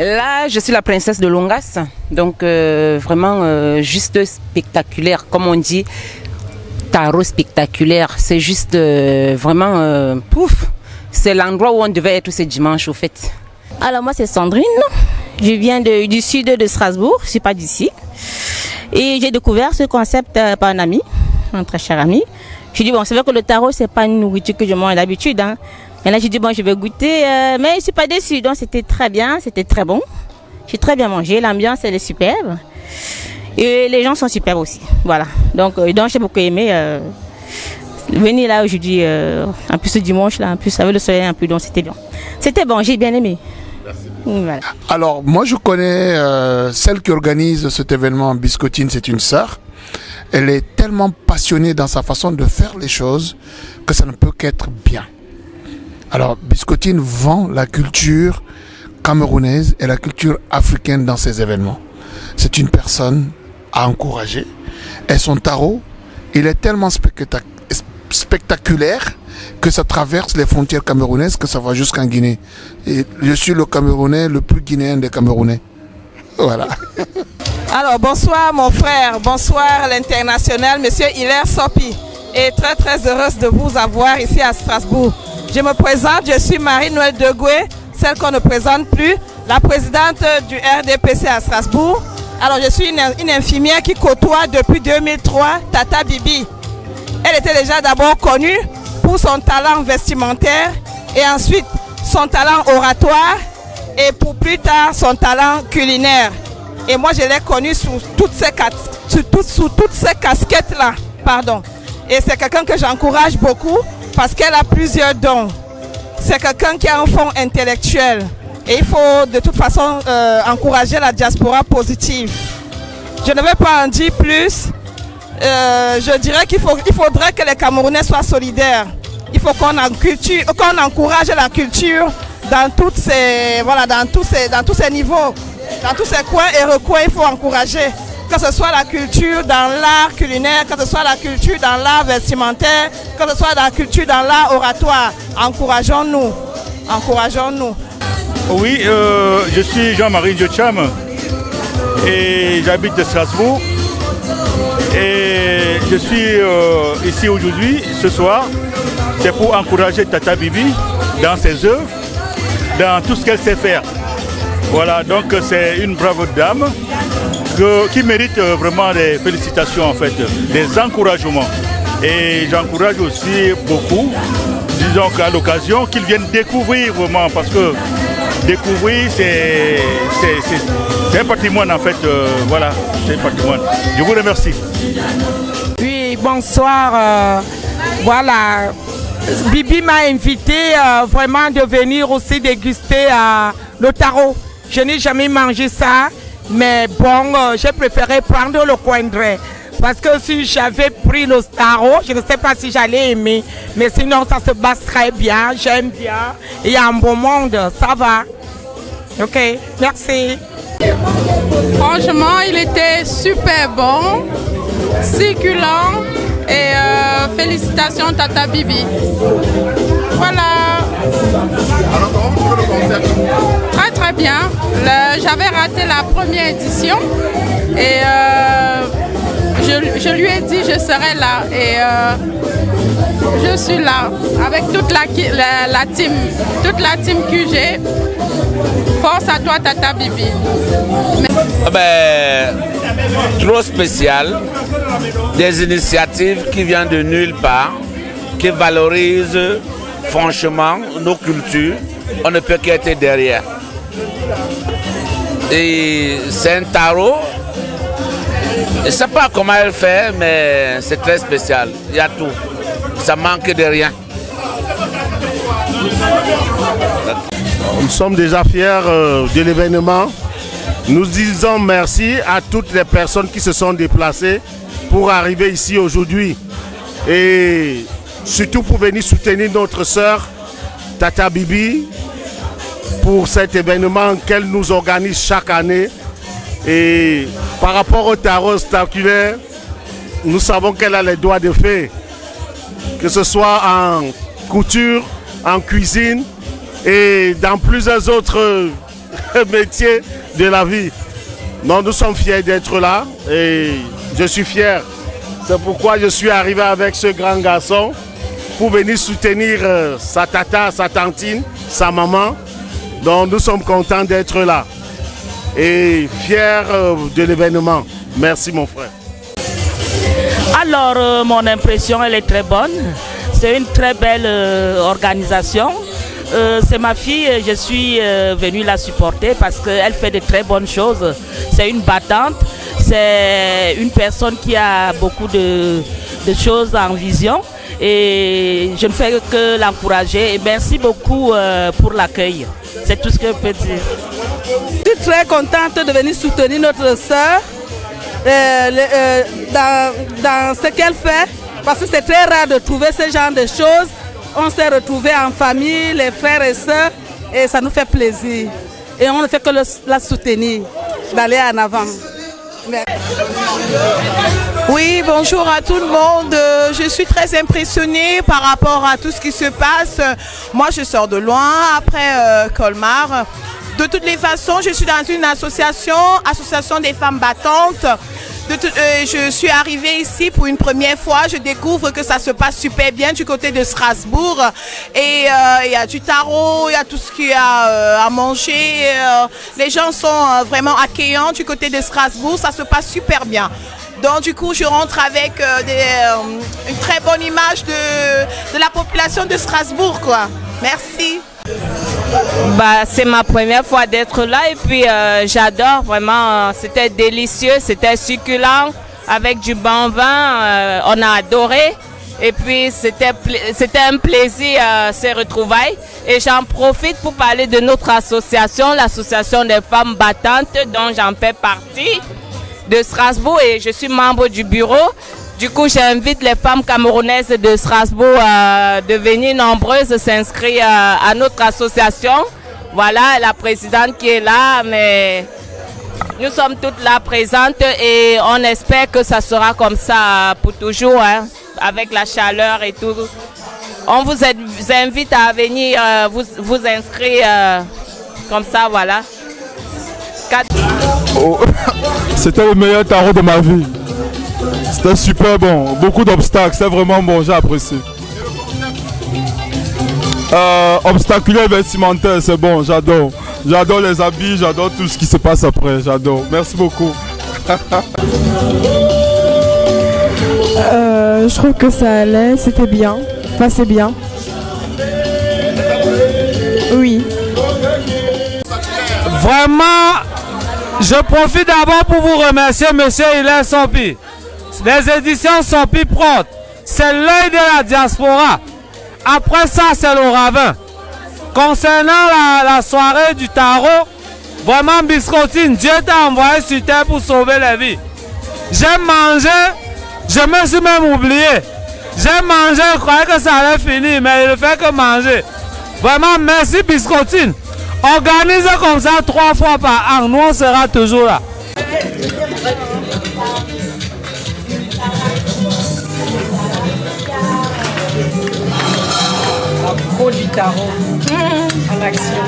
Là, je suis la princesse de Longas, donc vraiment juste spectaculaire, comme on dit, tarot spectaculaire. C'est juste vraiment pouf. C'est l'endroit où on devait être ce dimanche au fait. Alors moi c'est Sandrine, je viens du sud de Strasbourg, je ne suis pas d'ici. Et j'ai découvert ce concept par un ami, un très cher ami. Je dis bon, c'est vrai que le tarot c'est pas une nourriture que je mange d'habitude. Hein. Et là j'ai dit bon, je vais goûter, mais je ne suis pas déçue. Donc c'était très bien, c'était très bon. J'ai très bien mangé, l'ambiance elle est superbe. Et les gens sont superbes aussi. Voilà. Donc j'ai beaucoup aimé venir là aujourd'hui, en plus ce dimanche là, en plus avec le soleil un peu, donc c'était bien. C'était bon, j'ai bien aimé. Merci. Voilà. Alors moi je connais celle qui organise cet événement, Biscotine, c'est une sœur. Elle est tellement passionnée dans sa façon de faire les choses que ça ne peut qu'être bien. Alors Biscotine vend la culture camerounaise et la culture africaine dans ses événements. C'est une personne à encourager. Et son tarot, il est tellement spectaculaire que ça traverse les frontières camerounaises, que ça va jusqu'en Guinée. Et je suis le Camerounais le plus guinéen des Camerounais. Voilà. Alors bonsoir mon frère, bonsoir l'international, monsieur Hilaire Sopi. Et très très heureuse de vous avoir ici à Strasbourg. Je me présente, je suis Marie-Noël Degoué, celle qu'on ne présente plus, la présidente du RDPC à Strasbourg. Alors je suis une infirmière qui côtoie depuis 2003 Tata Bibi. Elle était déjà d'abord connue pour son talent vestimentaire et ensuite son talent oratoire et pour plus tard son talent culinaire. Et moi je l'ai connue sous toutes ces casquettes-là. Pardon. Et c'est quelqu'un que j'encourage beaucoup parce qu'elle a plusieurs dons. C'est quelqu'un qui a un fond intellectuel. Et il faut de toute façon encourager la diaspora positive. Je ne vais pas en dire plus. Je dirais qu'il faudrait que les Camerounais soient solidaires. Il faut qu'on encourage la culture dans tous ces niveaux, dans tous ces coins et recoins. Il faut encourager, que ce soit la culture dans l'art culinaire, que ce soit la culture dans l'art vestimentaire, que ce soit la culture dans l'art oratoire. Encourageons-nous, encourageons-nous. Oui, je suis Jean-Marie Diocham et j'habite à Strasbourg. Et je suis ici aujourd'hui, ce soir, c'est pour encourager Tata Bibi dans ses œuvres, dans tout ce qu'elle sait faire. Voilà, donc c'est une brave dame qui mérite vraiment des félicitations en fait, des encouragements. Et j'encourage aussi beaucoup, disons qu'à l'occasion, qu'ils viennent découvrir vraiment, parce que découvrir c'est un patrimoine en fait, voilà, c'est un patrimoine. Je vous remercie. Oui, bonsoir, voilà, Bibi m'a invité vraiment de venir aussi déguster le tarot. Je n'ai jamais mangé ça, mais bon, j'ai préféré prendre le coindret. Parce que si j'avais pris le tarot, je ne sais pas si j'allais aimer. Mais sinon, ça se passe très bien, j'aime bien. Il y a un beau monde, ça va. Ok, merci. Franchement, il était super bon, succulent et félicitations Tata Bibi. Voilà. Alors comment vous trouvez le concept? Très très bien. J'avais raté la première édition et je lui ai dit je serai là et je suis là avec toute la team QG. Force à toi Tata Bibi. Trop spécial, des initiatives qui viennent de nulle part, qui valorisent franchement nos cultures, on ne peut qu'être derrière. Et c'est un tarot, je ne sais pas comment elle fait, mais c'est très spécial, il y a tout, ça manque de rien. Nous sommes déjà fiers de l'événement. Nous disons merci à toutes les personnes qui se sont déplacées pour arriver ici aujourd'hui. Et surtout pour venir soutenir notre sœur Tata Bibi pour cet événement qu'elle nous organise chaque année. Et par rapport au tarot spectaculaire, nous savons qu'elle a les doigts de fée, que ce soit en couture, en cuisine et dans plusieurs autres métier de la vie. Donc nous sommes fiers d'être là et je suis fier. C'est pourquoi je suis arrivé avec ce grand garçon pour venir soutenir sa tata, sa tantine, sa maman. Donc nous sommes contents d'être là et fiers de l'événement. Merci mon frère. Alors mon impression elle est très bonne. C'est une très belle organisation. C'est ma fille, je suis venue la supporter parce qu'elle fait de très bonnes choses. C'est une battante, c'est une personne qui a beaucoup de choses en vision et je ne fais que l'encourager. Et merci beaucoup pour l'accueil. C'est tout ce que je peux dire. Je suis très contente de venir soutenir notre sœur dans ce qu'elle fait parce que c'est très rare de trouver ce genre de choses. On s'est retrouvés en famille, les frères et sœurs, et ça nous fait plaisir. Et on ne fait que la soutenir, d'aller en avant. Merci. Oui, bonjour à tout le monde. Je suis très impressionnée par rapport à tout ce qui se passe. Moi, je sors de loin, après Colmar. De toutes les façons, je suis dans une association des femmes battantes. Je suis arrivée ici pour une première fois. Je découvre que ça se passe super bien du côté de Strasbourg. Et il y a du tarot, il y a tout ce qu'il y a à manger. Les gens sont vraiment accueillants du côté de Strasbourg. Ça se passe super bien. Donc du coup, je rentre avec une très bonne image de la population de Strasbourg, quoi. Merci. C'est ma première fois d'être là et puis j'adore vraiment, c'était délicieux, c'était succulent avec du bon vin, on a adoré et puis c'était un plaisir ces retrouvailles et j'en profite pour parler de notre association, l'association des femmes battantes dont j'en fais partie de Strasbourg et je suis membre du bureau. Du coup, j'invite les femmes camerounaises de Strasbourg à devenir nombreuses, s'inscrire à notre association. Voilà, la présidente qui est là, mais nous sommes toutes là présentes et on espère que ça sera comme ça pour toujours, hein, avec la chaleur et tout. On vous invite à venir vous inscrire comme ça, voilà. Oh, c'était le meilleur tarot de ma vie. C'était super bon, beaucoup d'obstacles, c'est vraiment bon, j'ai apprécié. Obstaculaire vestimentaire, c'est bon, j'adore. J'adore les habits, j'adore tout ce qui se passe après, j'adore. Merci beaucoup. Je trouve que ça allait, c'était bien. Enfin, c'est bien. Oui. Vraiment, je profite d'abord pour vous remercier, monsieur Hilaire Sompi. Les éditions Sompi Prod, c'est l'œil de la diaspora. Après ça, c'est le ravin. Concernant la soirée du tarot, vraiment Biscottine, Dieu t'a envoyé sur terre pour sauver les vies. J'ai mangé, je me suis même oublié. J'ai mangé, je croyais que ça allait finir, mais il ne fait que manger. Vraiment, merci Biscottine. Organise comme ça 3 fois par an, nous on sera toujours là. La pro du tarot en action.